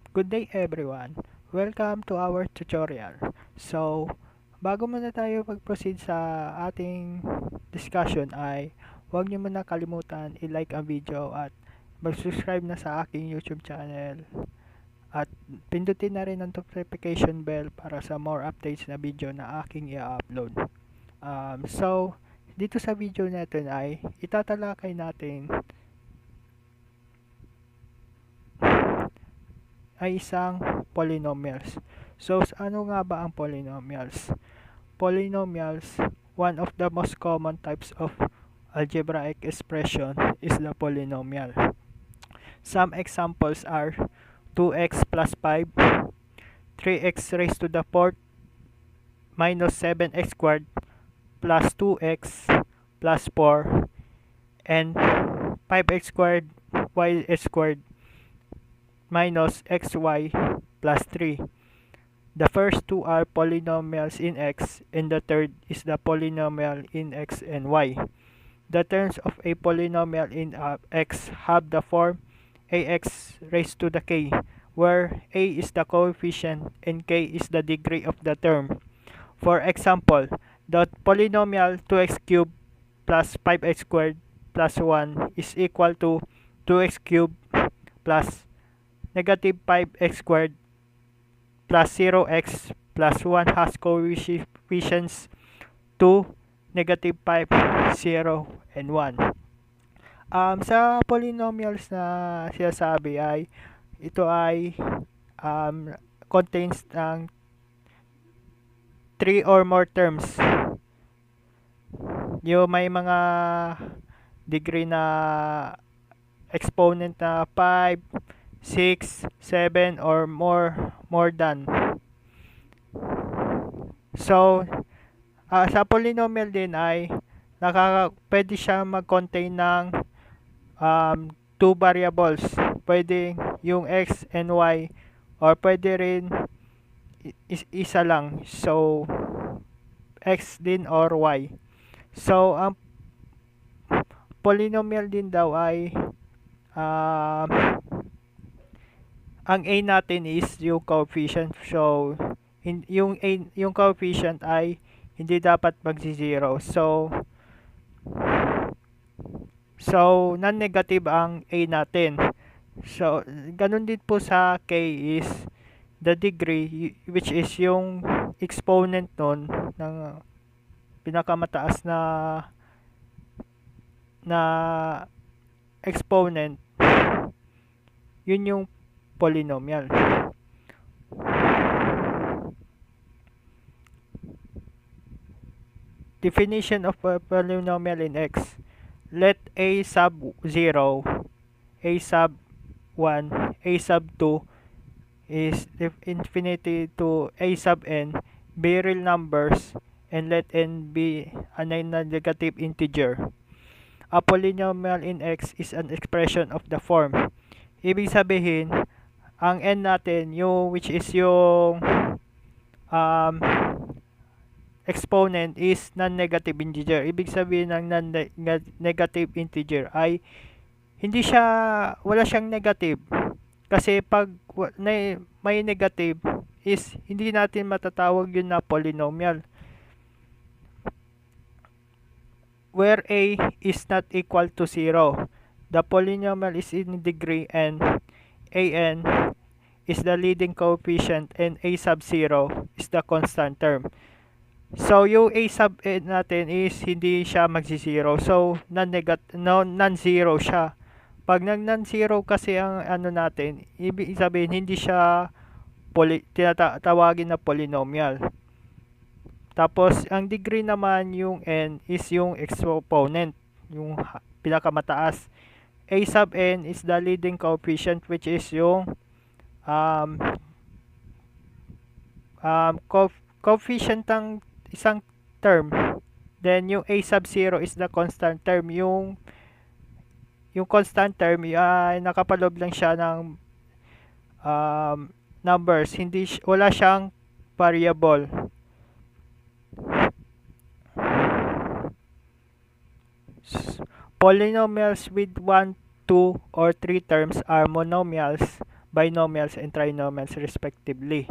Good day everyone. Welcome to our tutorial. So, bago muna tayo mag-proceed sa ating discussion ay huwag niyo muna kalimutan i-like ang video at mag-subscribe na sa aking YouTube channel at pindutin na rin ang notification bell para sa more updates na video na aking i-upload. So, dito sa video natin ay itatalakay natin ay isang polynomials. So, ano nga ba ang polynomials? Polynomials, one of the most common types of algebraic expression is the polynomial. Some examples are 2x plus 5, 3x raised to the fourth minus 7x squared plus 2x plus 4, and 5x squared y squared minus xy plus 3. The first two are polynomials in x, and the third is the polynomial in x and y. The terms of a polynomial in x have the form ax raised to the k, where a is the coefficient and k is the degree of the term. For example, the polynomial 2x cubed plus 5x squared plus 1 is equal to 2x cubed plus negative 5x squared plus 0x plus 1 has coefficients 2, negative 5, 0, and 1. Sa polynomials na sinasabi ay ito ay contains ng 3 or more terms. Yung may mga degree na exponent na 5, 6, 7, or more than. So, sa polynomial din ay pwede siya mag-contain ng two variables. Pwede yung x and y, or pwede rin isa lang. So, x din or y. So, ang polynomial din daw ay ang a natin is yung coefficient. So, yung coefficient ay hindi dapat magsi-zero. So non-negative ang a natin. So, ganun din po sa k is the degree, which is yung exponent nun ng pinakamataas na exponent, yun yung polynomial. Definition of a polynomial in x. Let a sub 0, a sub 1, a sub 2 is infinity to a sub n be real numbers, and let n be a negative integer. A polynomial in x is an expression of the form. Ibig sabihin, ang n natin, which is yung exponent is non-negative integer. Ibig sabihin ng non-negative integer ay wala siyang negative. Kasi pag may negative is hindi natin matatawag yun na polynomial. Where a is not equal to 0, the polynomial is in degree n, an is the leading coefficient, and a sub 0 is the constant term. So, yung a sub n natin is hindi siya magsi-zero. So, non-zero siya. Pag non-zero kasi ang ano natin, ibig sabihin hindi siya tinatawagin na polynomial. Tapos, ang degree naman yung n is yung exponent, yung pinakamataas. A sub n is the leading coefficient, which is yung coefficient ng isang term. Then yung a sub 0 is the constant term. Yung constant term ay nakapaloob lang siya ng numbers. Wala siyang variable. Polynomials with 1, 2, or 3 terms are monomials. binomials and trinomials respectively.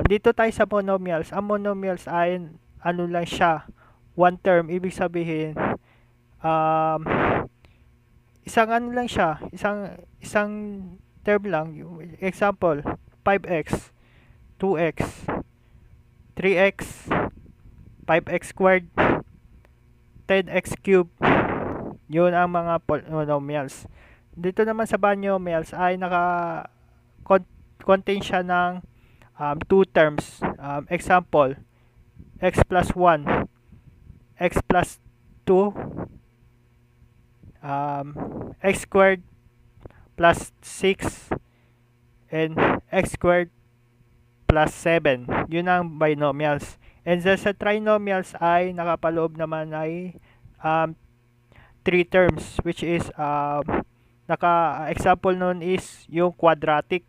Dito tayo sa monomials. Ang monomials ay ano lang siya, one term. Ibig sabihin, um, isang ano lang siya, isang term lang. Example, 5x, 2x, 3x, 5x squared, 10x cubed. Yun ang mga monomials. Dito naman sa binomials ay contain siya ng two terms. Example, x plus 1, x plus 2, x squared plus 6, and x squared plus 7. Yun ang binomials. And sa trinomials ay nakapaloob naman ay three terms, which is example nun is yung quadratic.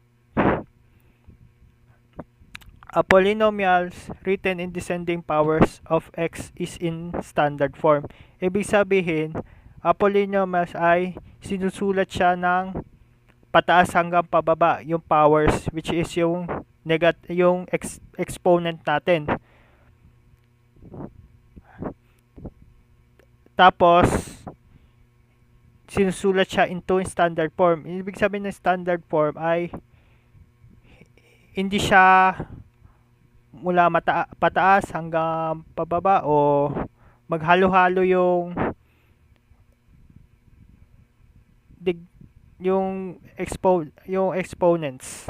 A polynomials written in descending powers of x is in standard form. Ibig sabihin, a polynomials ay sinusulat siya ng pataas hanggang pababa yung powers, which is yung exponent natin. Tapos sinusulat siya into standard form. Ibig sabihin ng standard form ay hindi siya mula pataas hanggang pababa o maghalo-halo yung exponents.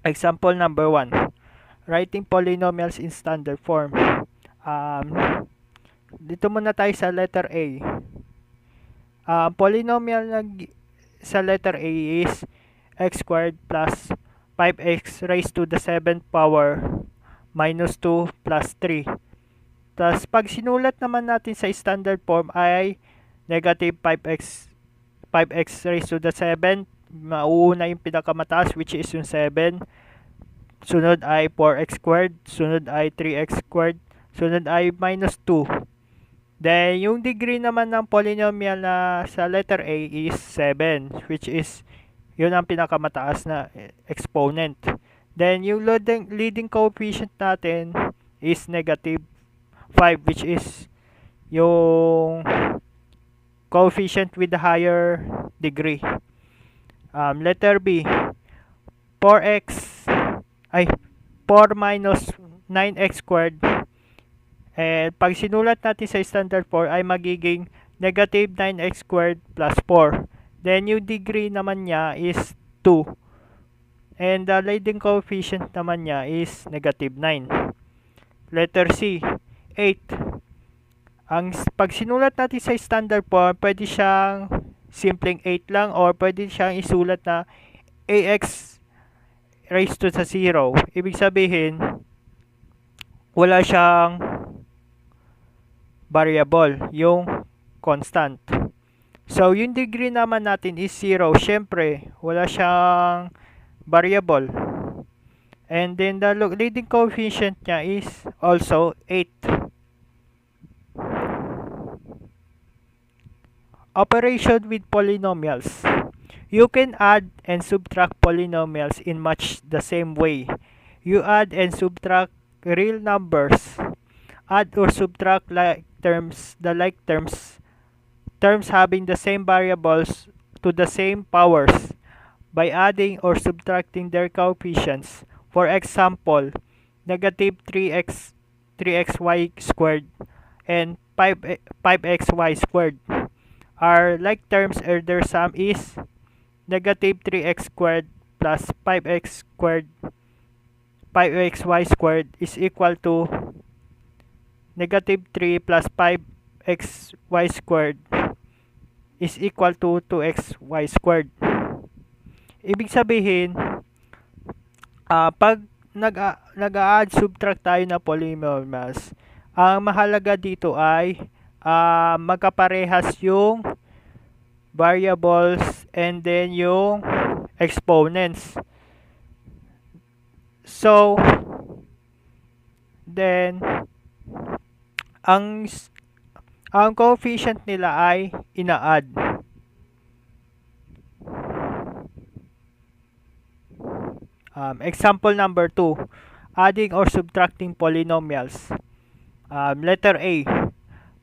Example number 1. Writing polynomials in standard form. Dito muna tayo sa letter A. Polynomial sa letter A is x squared plus 5x raised to the 7th power minus 2 plus 3. Tapos pag sinulat naman natin sa standard form ay negative 5x raised to the 7th. Mauuna yung pinakamataas, which is yung 7. Sunod ay 4x squared. Sunod ay 3x squared. Sunod ay minus 2. Then yung degree naman ng polynomial na sa letter A is 7, which is yun ang pinakamataas na exponent. Then yung leading coefficient natin is negative 5, which is yung coefficient with the higher degree. Letter B, 4 minus 9x squared. And pag sinulat natin sa standard form ay magiging negative 9x squared plus 4. Then yung degree naman niya is 2. And the leading coefficient naman niya is negative 9. Letter C, 8. Pag sinulat natin sa standard form, pwede siyang simpleng 8 lang or pwede siyang isulat na ax raised to sa 0. Ibig sabihin, wala siyang variable, yung constant. So, yung degree naman natin is 0. Syempre, wala siyang variable. And then, the leading coefficient niya is also 8. Operation with polynomials. You can add and subtract polynomials in much the same way. You add and subtract real numbers. Add or subtract terms having the same variables to the same powers by adding or subtracting their coefficients. For example, negative 3xy squared and 5xy squared are like terms, or their sum is negative 3x squared plus 5xy squared is equal to negative 3 plus 5xy squared is equal to 2xy squared. Ibig sabihin, pag nag-add subtract tayo na polynomials, ang mahalaga dito ay magkaparehas yung variables and then yung exponents. So, then ang coefficient nila ay ina-add. Example number 2, adding or subtracting polynomials. Letter A,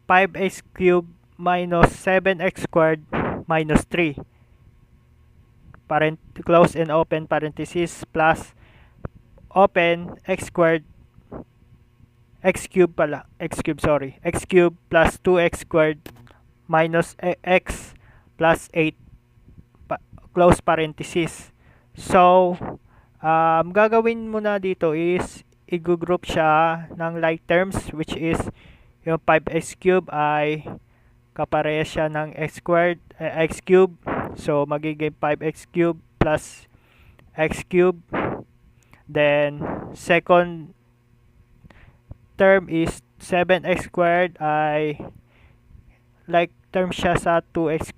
5x cubed minus 7x squared minus 3. Close and open parenthesis plus open x squared x cubed x cubed plus 2x squared minus x plus 8 close parenthesis. So, gagawin mo na dito is i-group siya ng like terms, which is yung 5x cubed ay kaparehas siya ng x squared, x cubed. So, magiging 5x cubed plus x cubed. Then, second term is 7x squared ay like term siya sa 2x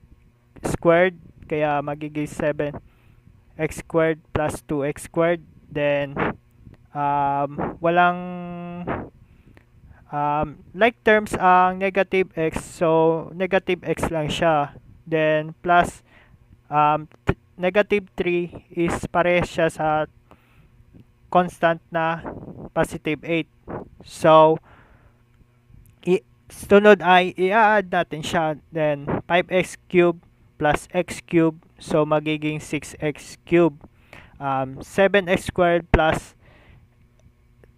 squared. Kaya magiging 7x squared plus 2x squared. Then, walang like terms ang negative x. So, negative x lang siya. Then, plus negative 3 is parehas siya sa constant na positive 8. So, sunod ay i-add natin siya. Then, 5x cubed plus x cubed. So, magiging 6x cubed. 7x squared plus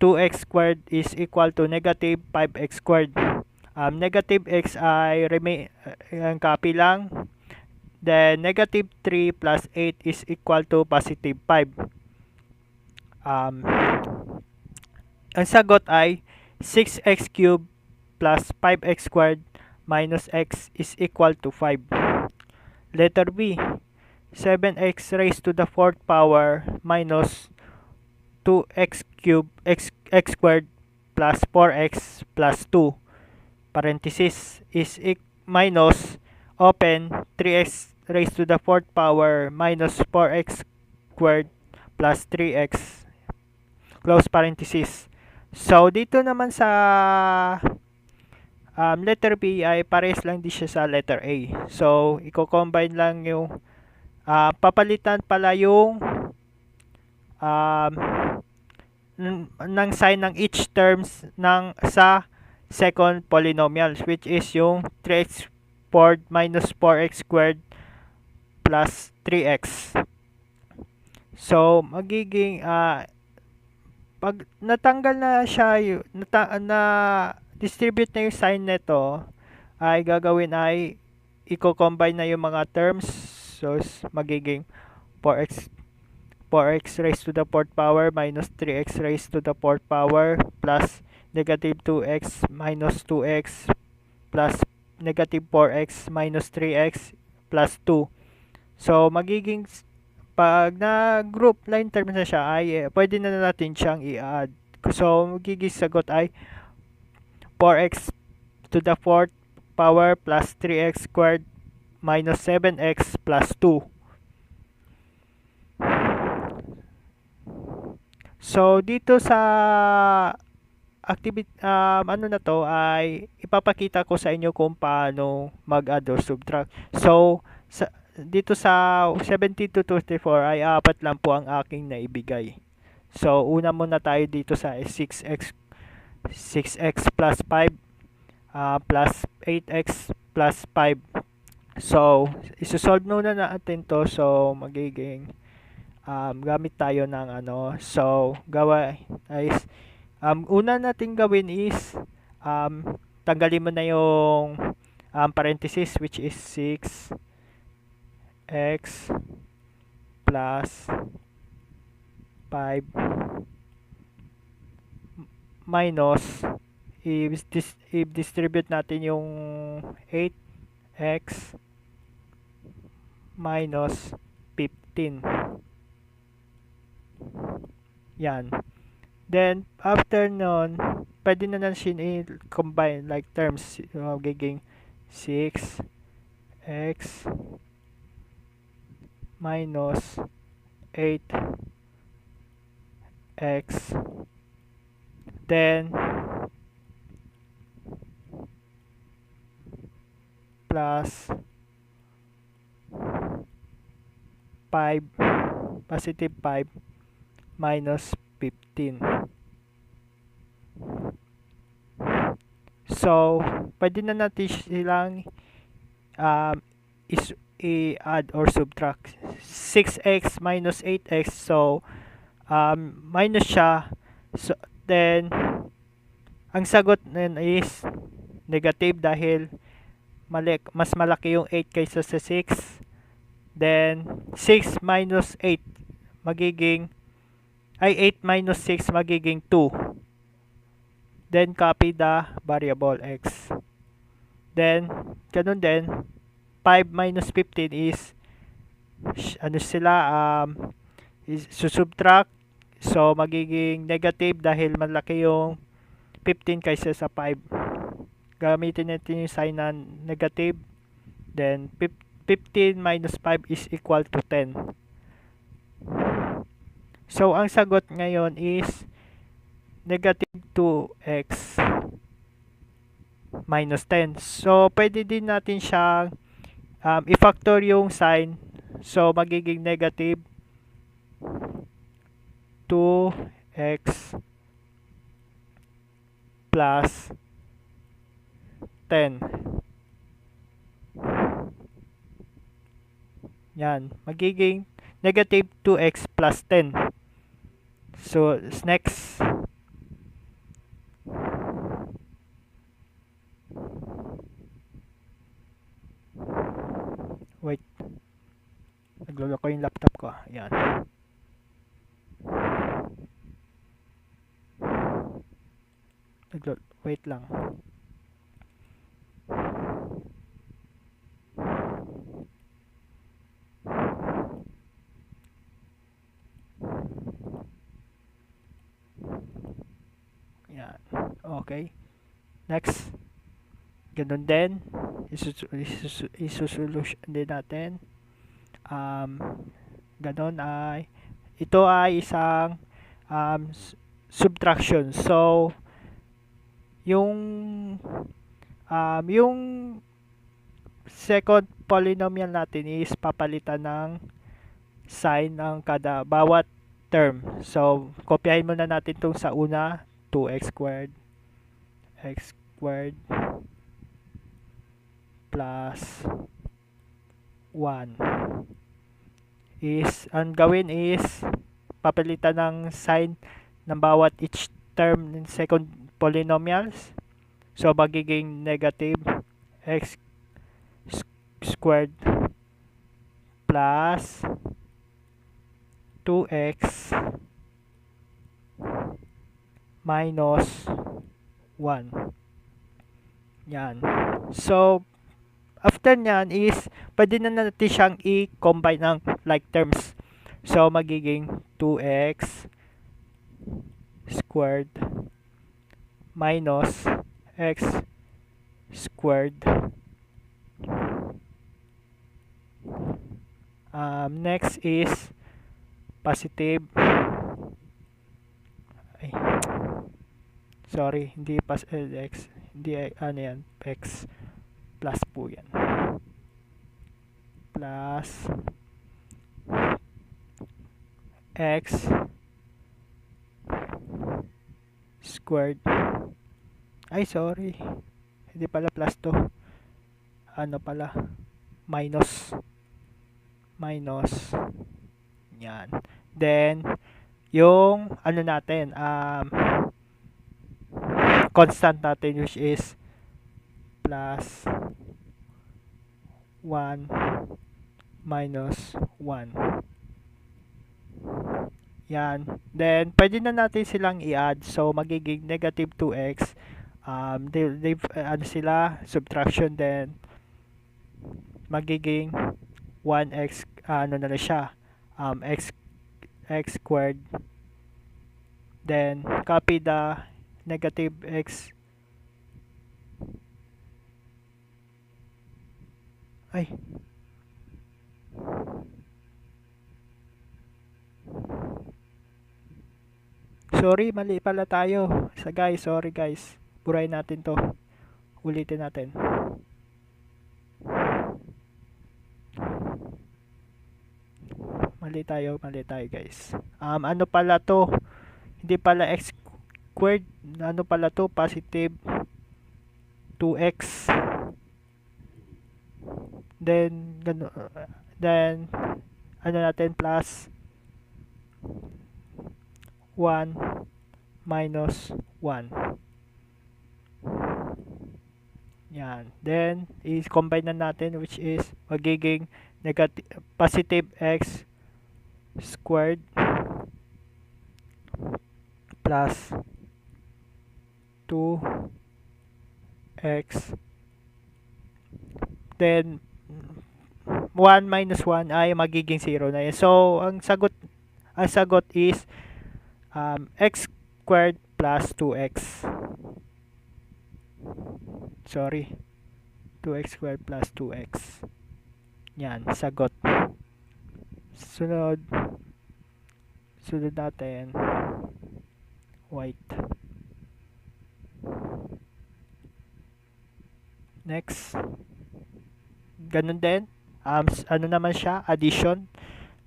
2x squared is equal to negative 5x squared. Negative x ay ang copy lang. Then, negative 3 plus 8 is equal to positive 5. Ang sagot ay 6x cubed plus 5x squared minus x is equal to 5. Letter B, 7x raised to the 4th power minus 2x cubed x squared plus 4x plus 2 parenthesis is minus open 3x raised to the 4th power minus 4x squared plus 3x close parenthesis. So, dito naman sa letter B ay pares lang din siya sa letter A. So, i-combine lang yung papalitan pala yung ng sign ng each terms sa second polynomial, which is yung 3x squared minus 4x squared plus 3x. So, magiging pag natanggal na siya, na distribute na yung sign nito, ay gagawin ay i-combine na yung mga terms. So, magiging 4x raised to the 4th power minus 3x raised to the 4th power plus negative 2x minus 2x plus negative 4x minus 3x plus 2. So, magiging pag na-group line terms na siya, ay pwede na natin siyang i-add. So, magiging sagot ay 4x to the 4th power plus 3x squared minus 7x plus 2. So, dito sa activity, ano na to, ay ipapakita ko sa inyo kung paano mag-add or subtract. So, dito sa 70 to 24 ay 4 lang po ang aking naibigay. So, una muna tayo dito sa 6x plus 5 plus 8x plus 5. So, isosolve muna natin to. So, magiging gamit tayo ng So, una natin gawin is tanggalin mo na yung parenthesis, which is 6x plus 5 minus i-distribute natin yung 8x minus 15. Yan. Then, after nun, pwede na siya i-combine like terms. Magiging 6x minus 8x. Then, plus 5, positive 5, minus 15. So, pwede na natin silang i-add or subtract. 6x minus 8x. So, minus siya. So, then, ang sagot nun is negative dahil mas malaki yung 8 kaysa sa 6. Then, 6 minus 8 magiging 8 minus 6 magiging 2. Then, copy the variable x. Then, ganun din, 5 minus 15 is susubtract. So, magiging negative dahil malaki yung 15 kaysa sa 5. Gamitin natin yung sign na negative. Then, 15 minus 5 is equal to 10. So, ang sagot ngayon is negative 2x minus 10. So, pwede din natin siyang i-factor yung sign. So, magiging negative 2x plus 10. Yan. Magiging negative 2x plus 10. So, next. Wait. Nagluloko yung laptop ko. Yan. Wait lang. Yan. Okay. Next. Ganun din. Isusolution din natin. Ganun ay ito ay isang subtraction. So, yung second polynomial natin is papalitan ng sign ng bawat term. So, kopyahin muna natin itong sa una, 2x squared, x squared, plus 1. Ang gawin is, papalitan ng sign ng bawat each term ng second polynomials. So, magiging negative x squared plus 2x minus 1. Yan. So, after nyan is, pwede na natin siyang i-combine ng like terms. So, magiging 2x squared minus x squared. Next is positive. Sorry, hindi x. Hindi, yan, x plus po yan. Plus x squared. Sorry. Hindi pala plus to. Pala? Minus. Yan. Then, yung natin, constant natin which is plus 1 minus 1. Yan. Then, pwede na natin silang i-add. So, magiging negative 2x. Sila, subtraction, then magiging 1x, na siya, x squared. Then, copy the negative x. Sorry, mali pala tayo. Sorry guys. Burahin natin to. Ulitin natin. Mali tayo guys. Ano pala to? Hindi pala x squared. Ano pala to? Positive 2x. Then, then, ano natin, plus 1 minus 1. Yan. Then, i-combine na natin, which is magiging positive x squared plus 2x. Then, 1 minus 1 ay magiging 0 na yan. So, ang sagot is x squared plus 2x. Sorry. 2x squared plus 2x. Yan, sagot. Sunod natin, white. Next. Ganun din. Ano naman siya? Addition.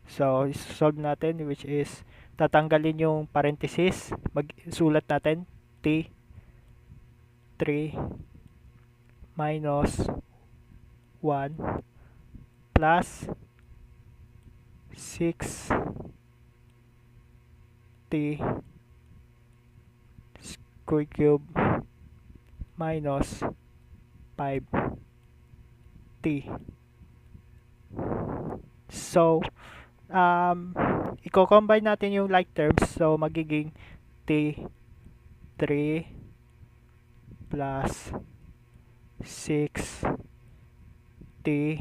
So, solve natin, which is tatanggalin yung parenthesis. Sulat natin t 3 minus 1 plus 6 t square cube minus 5 t. So, i-combine natin yung like terms. So, magiging t 3 plus 6 t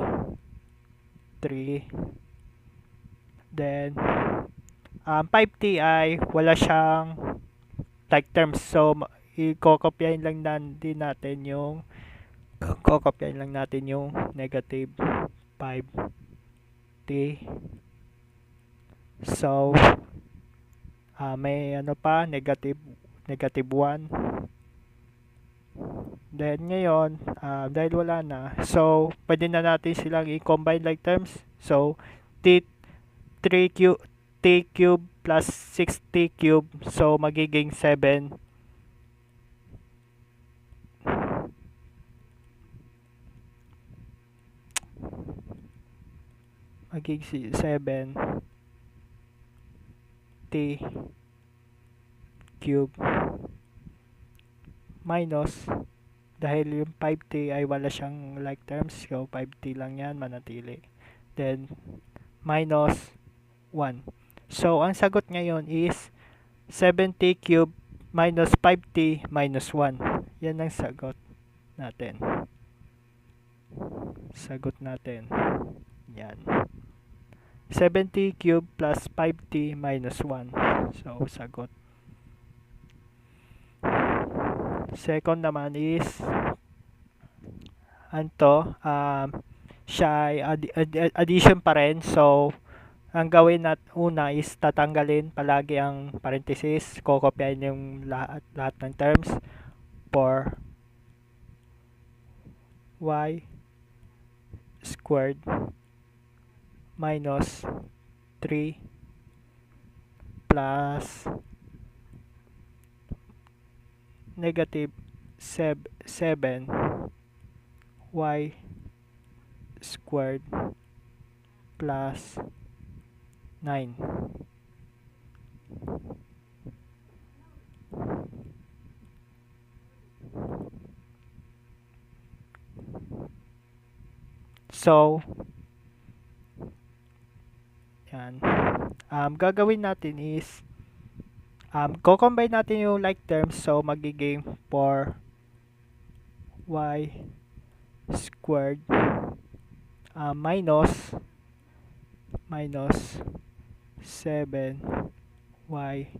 3. Then, 5t ay wala siyang like terms. So, i-copyahin lang natin yung negative 5t. So, may ano pa, negative 1. Then, ngayon, dahil wala na, so, pwede na natin silang i-combine like terms. So, t cube plus 6t cube. So, magiging 7. Magiging 7 t cube minus, dahil yung 5t ay wala siyang like terms, so 5t lang yan, manatili. Then, minus 1. So, ang sagot ngayon is 7t cube minus 5t minus 1. Yan ang sagot natin. Yan. 7t cube plus 5t minus 1. So, sagot. Second naman is siya ay addition pa rin. So, ang gawin una is tatanggalin palagi ang parenthesis. Kokopyahin yung lahat ng terms. For y squared minus 3 plus negative 7 y squared plus 9. So, yan. Gagawin natin is co-combine natin yung like terms. So, magiging 4y squared minus 7y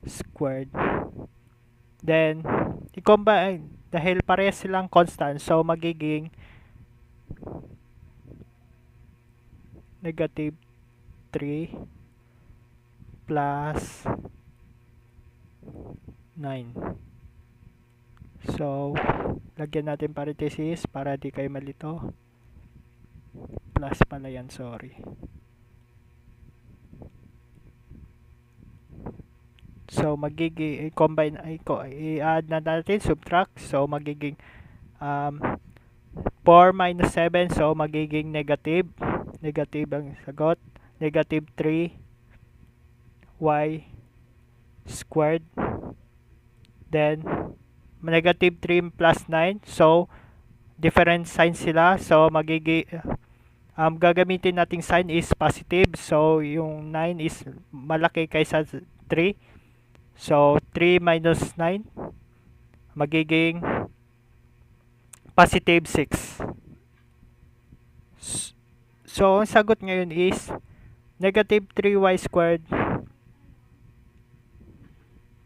squared. Then, i-combine dahil parehas silang constant. So, magiging negative 3 plus 9. So, lagyan natin parenthesis para di kayo malito. Plus pala yan, sorry. So magiging i-add na natin, subtract. So magiging 4 minus 7, so magiging negative. Negative ang sagot. Negative 3 y squared. Then negative 3 plus 9. So different sign sila. So magiging gagamitin nating sign is positive. So yung 9 is malaki kaysa 3. So 3 minus 9 magiging positive 6. So ang sagot ngayon is negative 3y squared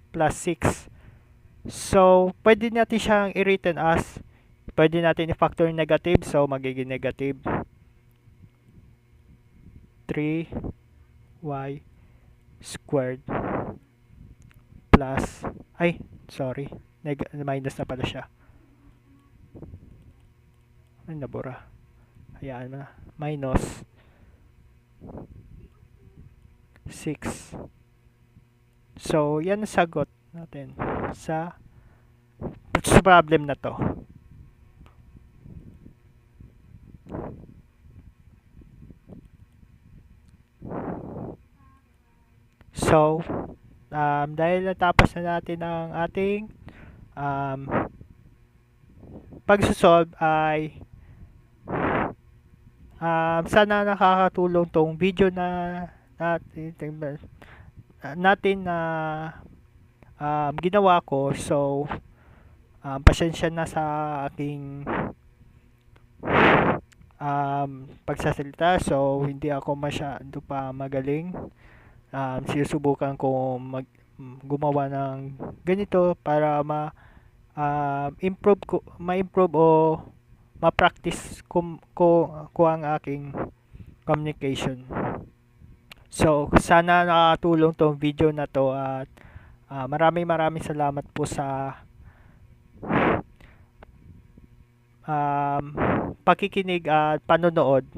plus 6. So pwede natin siyang i-written as, pwede natin i-factor negative. So magiging negative 3y squared plus, minus na pala siya. Ay, nabura. Hayaan mo na. Minus 6. So, yan ang sagot natin sa problem na to. So, dahil natapos na natin ang ating pagsosolve, ay sana nakakatulong tong video na natin na ginawa ko. So pasensya na sa aking pagsasalita. So hindi ako masyado pa magaling. Sinusubukan ko gumawa ng ganito para ma-improve o ma-practice ko ang aking communication. So sana nakatulong tong video na to, at maraming salamat po sa pakikinig at panonood.